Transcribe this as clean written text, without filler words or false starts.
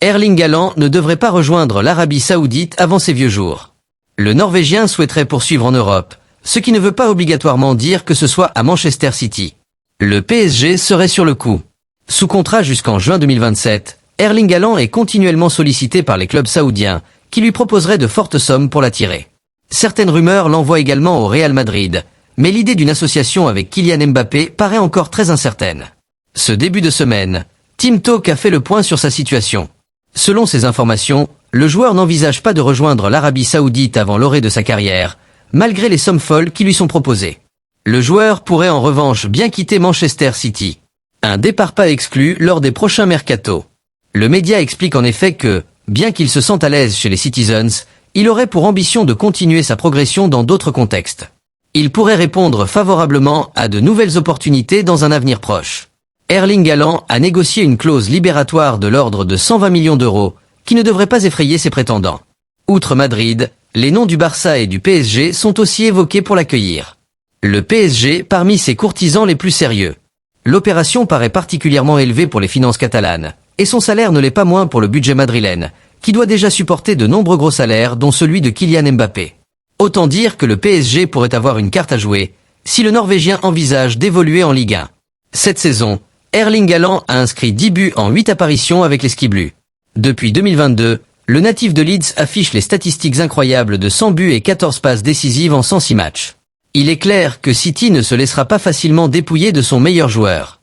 Erling Haaland ne devrait pas rejoindre l'Arabie Saoudite avant ses vieux jours. Le Norvégien souhaiterait poursuivre en Europe, ce qui ne veut pas obligatoirement dire que ce soit à Manchester City. Le PSG serait sur le coup. Sous contrat jusqu'en juin 2027, Erling Haaland est continuellement sollicité par les clubs saoudiens, qui lui proposeraient de fortes sommes pour l'attirer. Certaines rumeurs l'envoient également au Real Madrid, mais l'idée d'une association avec Kylian Mbappé paraît encore très incertaine. Ce début de semaine, Team Talk a fait le point sur sa situation. Selon ces informations, le joueur n'envisage pas de rejoindre l'Arabie Saoudite avant l'orée de sa carrière, malgré les sommes folles qui lui sont proposées. Le joueur pourrait en revanche bien quitter Manchester City. Un départ pas exclu lors des prochains mercatos. Le média explique en effet que, bien qu'il se sente à l'aise chez les Citizens, il aurait pour ambition de continuer sa progression dans d'autres contextes. Il pourrait répondre favorablement à de nouvelles opportunités dans un avenir proche. Erling Haaland a négocié une clause libératoire de l'ordre de 120 millions d'euros, qui ne devrait pas effrayer ses prétendants. Outre Madrid, les noms du Barça et du PSG sont aussi évoqués pour l'accueillir. Le PSG parmi ses courtisans les plus sérieux. L'opération paraît particulièrement élevée pour les finances catalanes, et son salaire ne l'est pas moins pour le budget madrilène, qui doit déjà supporter de nombreux gros salaires dont celui de Kylian Mbappé. Autant dire que le PSG pourrait avoir une carte à jouer, si le Norvégien envisage d'évoluer en Ligue 1. Cette saison, Erling Haaland a inscrit 10 buts en 8 apparitions avec les Ski-Bleus. Depuis 2022, le natif de Leeds affiche les statistiques incroyables de 100 buts et 14 passes décisives en 106 matchs. Il est clair que City ne se laissera pas facilement dépouiller de son meilleur joueur.